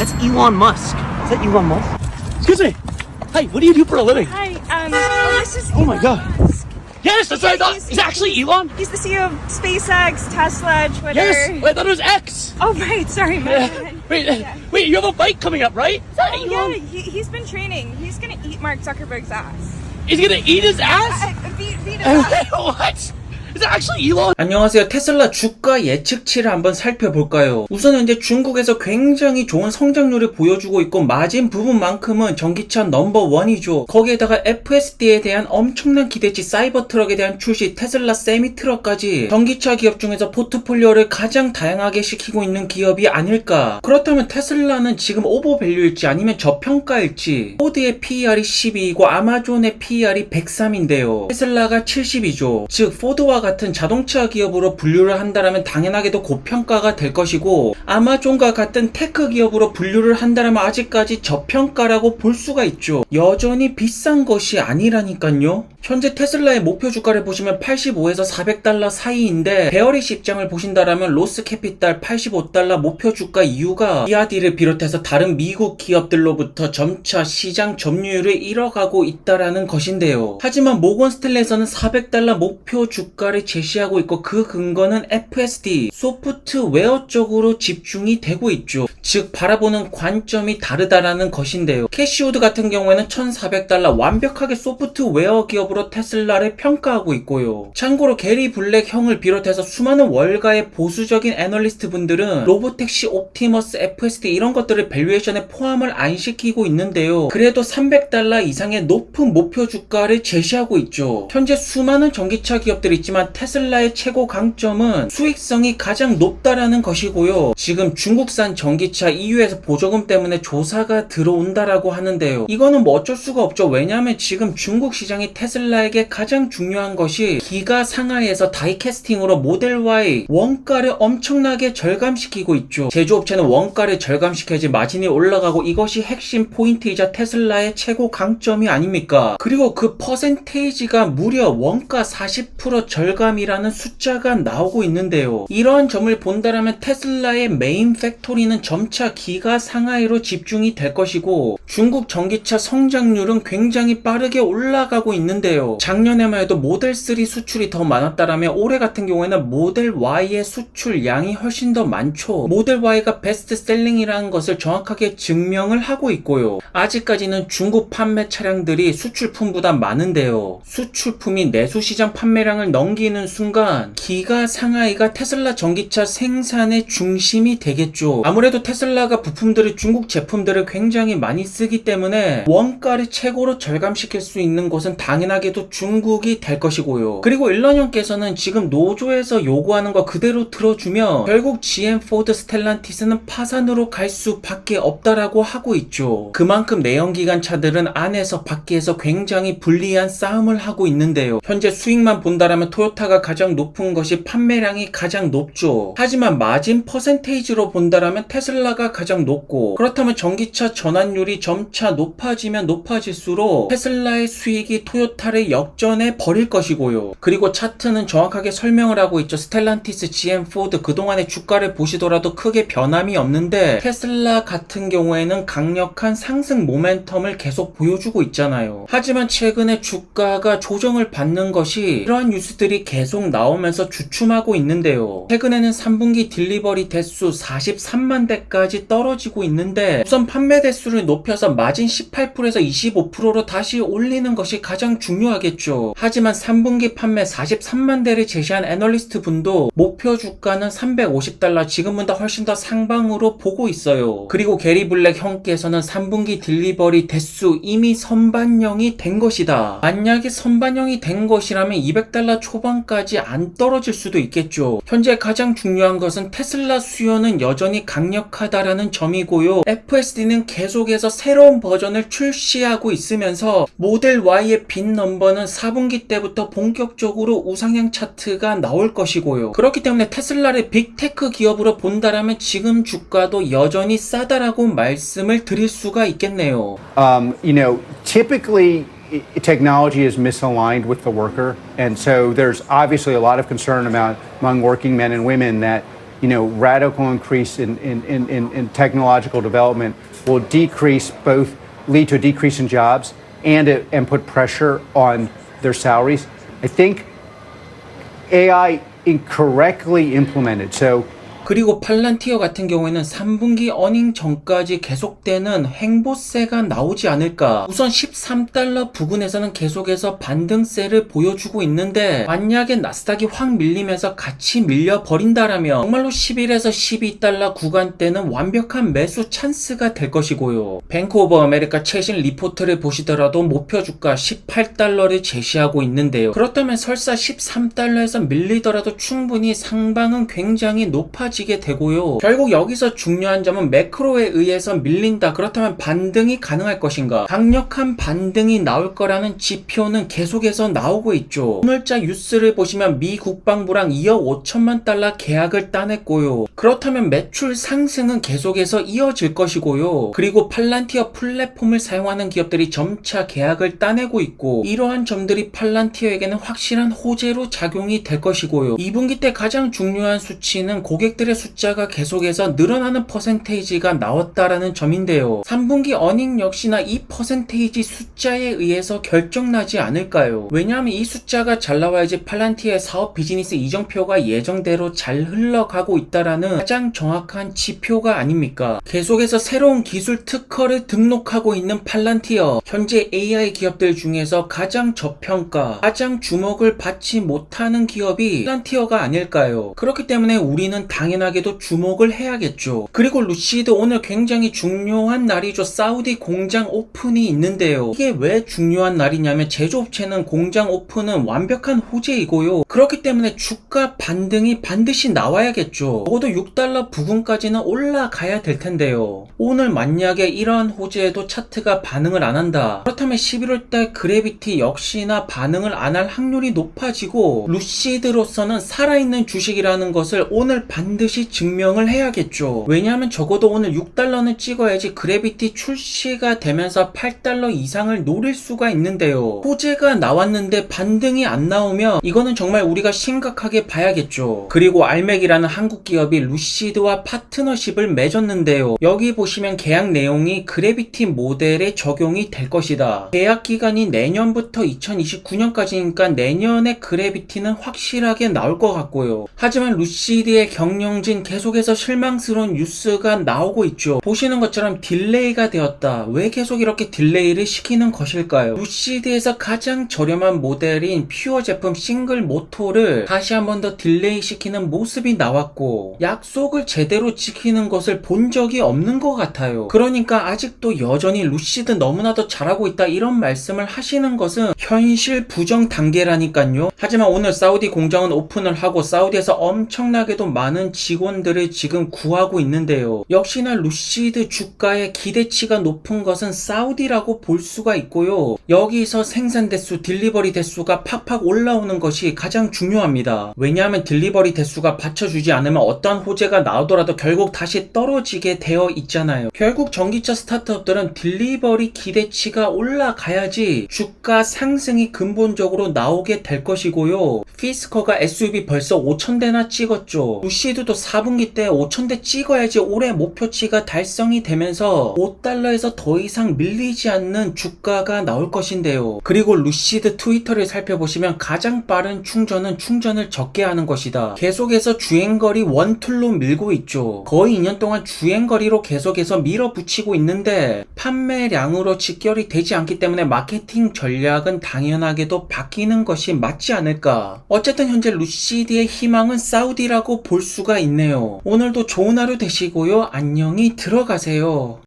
That's Elon Musk. Is that Elon Musk? Excuse me. Hi, what do you do for a living? Hi, this is Oh my Elon God. Musk. Yes, that's what I thought. Is it actually Elon? He's the CEO of SpaceX, Tesla, Twitter. Yes. Wait, I thought it was X. Oh, right. Sorry. My bad. Wait, you have a bike coming up, right? Is that Oh, Elon? yeah. He's been training. He's gonna eat Mark Zuckerberg's ass. He's gonna eat his ass? Beat his ass. What? Is that actually Elon? 안녕하세요. 테슬라 주가 예측치를 한번 살펴볼까요? 우선 현재 중국에서 굉장히 좋은 성장률을 보여주고 있고 마진 부분만큼은 전기차 넘버원이죠. 거기에다가 FSD에 대한 엄청난 기대치 사이버 트럭에 대한 출시 테슬라 세미 트럭까지 전기차 기업 중에서 포트폴리오를 가장 다양하게 시키고 있는 기업이 아닐까. 그렇다면 테슬라는 지금 오버밸류일지 아니면 저평가일지. 포드의 PER이 12이고 아마존의 PER이 103인데요. 테슬라가 70이죠. 즉 포드와 같은 자동차 기업으로 분류를 한다면 당연하게도 고평가가 될 것이고 아마존과 같은 테크 기업으로 분류를 한다면 아직까지 저평가라고 볼 수가 있죠. 여전히 비싼 것이 아니라니까요. 현재 테슬라의 목표 주가를 보시면 85에서 400달러 사이인데 베어리시 입장을 보신다라면 로스 캐피탈 85달러 목표 주가 이유가 BYD를 비롯해서 다른 미국 기업들로부터 점차 시장 점유율을 잃어가고 있다라는 것인데요. 하지만 모건 스탠레이에서는 400달러 목표 주가를 제시하고 있고 그 근거는 FSD 소프트웨어 쪽으로 집중이 되고 있죠. 즉 바라보는 관점이 다르다라는 것인데요. 캐시우드 같은 경우에는 1400달러 완벽하게 소프트웨어 기업으로 테슬라를 평가하고 있고요. 참고로 게리 블랙 형을 비롯해서 수많은 월가의 보수적인 애널리스트 분들은 로보택시, 옵티머스, FSD 이런 것들을 밸류에이션에 포함을 안 시키고 있는데요. 그래도 300달러 이상의 높은 목표 주가를 제시하고 있죠. 현재 수많은 전기차 기업들이 있지만 테슬라의 최고 강점은 수익성이 가장 높다라는 것이고요. 지금 중국산 전기차 EU에서 보조금 때문에 조사가 들어온다라고 하는데요. 이거는 뭐 어쩔 수가 없죠. 왜냐하면 지금 중국 시장이 테슬라에게 가장 중요한 것이 기가 상하이에서 다이캐스팅으로 모델 Y 원가를 엄청나게 절감시키고 있죠. 제조업체는 원가를 절감시켜야지 마진이 올라가고 이것이 핵심 포인트이자 테슬라의 최고 강점이 아닙니까? 그리고 그 퍼센테이지가 무려 원가 40% 절감이라는 숫자가 나오고 있는데요. 이러한 점을 본다라면 테슬라의 메인 팩토리는 점차 기가 상하이로 집중이 될 것이고 중국 전기차 성장률은 굉장히 빠르게 올라가고 있는데요. 작년에만 해도 모델 3 수출이 더 많았다라면 올해 같은 경우에는 모델 Y의 수출 양이 훨씬 더 많죠. 모델 Y가 베스트셀링이라는 것을 정확하게 증명을 하고 있고요. 아직까지는 중국 판매 차량들이 수출품보다 많은데요. 수출품이 내수시장 판매량을 넘기는 순간 기가 상하이가 테슬라 전기차 생산의 중심이 되겠죠. 아무래도 테슬라가 부품들을 중국 제품들을 굉장히 많이 쓰기 때문에 원가를 최고로 절감시킬 수 있는 곳은 당연하게도 중국이 될 것이고요. 그리고 일론 형께서는 지금 노조에서 요구하는 거 그대로 들어주면 결국 GM, 포드, 스텔란티스는 파산으로 갈 수밖에 없다라고 하고 있죠. 그만큼 내연기관 차들은 안에서 밖에서 굉장히 불리한 싸움을 하고 있는데요. 현재 수익만 본다라면 토요타가 가장 높은 것이 판매량이 가장 높죠. 하지만 마진 퍼센테이지로 본다라면 테슬라가 가장 높고 그렇다면 전기차 전환율이 점차 높아지면 높아질수록 테슬라의 수익이 토요타를 역전해 버릴 것이고요. 그리고 차트는 정확하게 설명을 하고 있죠. 스텔란티스, GM, 포드 그동안의 주가를 보시더라도 크게 변함이 없는데 테슬라 같은 경우에는 강력한 상승 모멘텀을 계속 보여주고 있잖아요. 하지만 최근에 주가가 조정을 받는 것이 이러한 뉴스들이 계속 나오면서 주춤하고 있는데요. 최근에는 3분기 딜리버리 대수 43만 대까지 떨어지고 있는데 우선 판매 대수를 높여서 마진 18%에서 25%로 다시 올리는 것이 가장 중요하겠죠. 하지만 3분기 판매 43만 대를 제시한 애널리스트 분도 목표 주가는 350달러 지금보다 훨씬 더 상방으로 보고 있어요. 그리고 게리 블랙 형께서는 3분기 딜리버리 대수 이미 선반영이 된 것이다. 만약에 선반영이 된 것이라면 200달러 초반까지 안 떨어질 수도 있겠죠. 현재 가장 중요한 것은 테슬라 수요는 여전히 강력하다라는 점이고요. FSD는 계속해서 새로운 버전을 출시하고 있으면서 모델 Y의 빈 넘버는 4분기 때부터 본격적으로 우상향 차트가 나올 것이고요. 그렇기 때문에 테슬라를 빅테크 기업으로 본다라면 지금 주가도 여전히 싸다라고 말씀을 드릴 수가 있겠네요. Typically technology is misaligned with the worker, and so there's obviously a lot of concern among working men and women that radical increase in technological development will lead to a decrease in jobs and put pressure on their salaries. I think AI incorrectly implemented. So 그리고 팔란티어 같은 경우에는 3분기 어닝 전까지 계속되는 횡보세가 나오지 않을까. 우선 13달러 부근에서는 계속해서 반등세를 보여주고 있는데 만약에 나스닥이 확 밀리면서 같이 밀려버린다라면 정말로 11에서 12달러 구간대는 완벽한 매수 찬스가 될 것이고요. 뱅크 오브 아메리카 최신 리포트를 보시더라도 목표 주가 18달러를 제시하고 있는데요. 그렇다면 설사 13달러에서 밀리더라도 충분히 상방은 굉장히 높아지게 되고요. 결국 여기서 중요한 점은 매크로에 의해서 밀린다. 그렇다면 반등이 가능할 것인가? 강력한 반등이 나올 거라는 지표는 계속해서 나오고 있죠. 오늘자 뉴스를 보시면 미 국방부랑 2억 5천만 달러 계약을 따냈고요. 그렇다면 매출 상승은 계속해서 이어질 것이고요. 그리고 팔란티어 플랫폼을 사용하는 기업들이 점차 계약을 따내고 있고 이러한 점들이 팔란티어에게는 확실한 호재로 작용이 될 것이고요. 2분기 때 가장 중요한 수치는 고객들의 숫자가 계속해서 늘어나는 퍼센테이지가 나왔다라는 점인데요. 3분기 어닝 역시나 이 퍼센테이지 숫자에 의해서 결정나지 않을까요? 왜냐하면 이 숫자가 잘 나와야지 팔란티어의 사업 비즈니스 이정표가 예정대로 잘 흘러가고 있다라는 가장 정확한 지표가 아닙니까? 계속해서 새로운 기술 특허를 등록하고 있는 팔란티어, 현재 AI 기업들 중에서 가장 저평가, 가장 주목을 받지 못하는 기업이 팔란티어가 아닐까요? 그렇기 때문에 우리는 당연하게도 주목을 해야겠죠. 그리고 루시드 오늘 굉장히 중요한 날이죠. 사우디 공장 오픈이 있는데요. 이게 왜 중요한 날이냐면 제조업체는 공장 오픈은 완벽한 호재이고요. 그렇기 때문에 주가 반등이 반드시 나와야겠죠. 적어도 6달러 부근까지는 올라가야 될 텐데요. 오늘 만약에 이러한 호재에도 차트가 반응을 안 한다. 그렇다면 11월달 그래비티 역시나 반응을 안 할 확률이 높아지고 루시드로서는 살아있는 주식이라는 것을 오늘 반드시 증명을 해야겠죠. 왜냐하면 적어도 오늘 6달러는 찍어야지 그래비티 출시가 되면서 8달러 이상을 노릴 수가 있는데요. 호재가 나왔는데 반등이 안 나오면 이거는 정말 우리가 심각하게 봐야겠죠. 그리고 알맥이라는 한국 기업이 루시드와 파트너십을 맺었는데요. 여기 보시면 계약 내용이 그래비티 모델에 적용이 될 것이다. 계약 기간이 내년부터 2029년까지니까 내년에 그래비티는 확실하게 나올 것 같고요. 하지만 루시드의 경영진 계속해서 실망스러운 뉴스가 나오고 있죠. 보시는 것처럼 딜레이가 되었다. 왜 계속 이렇게 딜레이를 시키는 것일까요? 루시드에서 가장 저렴한 모델인 퓨어 제품 싱글 모토를 다시 한 번 더 딜레이 시키는 모습이 나왔고 약속을 제대로 지키는 것을 본 적이 없는 것 같아요. 그러니까 아직도 여전히 루시드 너무나도 잘하고 있다 이런 말씀을 하시는 것은 현실 부정 단계라니까요. 하지만 오늘 사우디 공장은 오픈을 하고 사우디에서 엄청나게도 많은 직원들을 지금 구하고 있는데요. 역시나 루시드 주가의 기대치가 높은 것은 사우디라고 볼 수가 있고요. 여기서 생산 대수, 딜리버리 대수가 팍팍 올라오는 것이 가장 중요합니다. 왜냐하면 딜리버리 대수가 받쳐주지 않으면 어떠한 호재가 나오더라도 결국 다시 떨어지게 되어 있잖아요. 결국 전기차 스타트업들은 딜리버리 기대치가 올라가야지 주가 상승이 근본적으로 나오게 될 것이고요. 피스커가 SUV 벌써 5,000대나 찍었죠. 루시드도 4분기 때 5,000대 찍어야지 올해 목표치가 달성이 되면서 5달러에서 더 이상 밀리지 않는 주가가 나올 것인데요. 그리고 루시드 트위터를 살펴보시면 가장 빠른 충전은 충전을 적게 하는 것이다. 계속해서 주행거리 원툴로 밀고 있죠. 거의 2년 동안 주행거리로 계속해서 밀어붙이고 있는데 판매량으로 직결이 되지 않기 때문에 마케팅 전략은 당연하게도 바뀌는 것이 맞지 않을까. 어쨌든 현재 루시드의 희망은 사우디라고 볼 수가 있네요. 오늘도 좋은 하루 되시고요. 안녕히 들어가세요.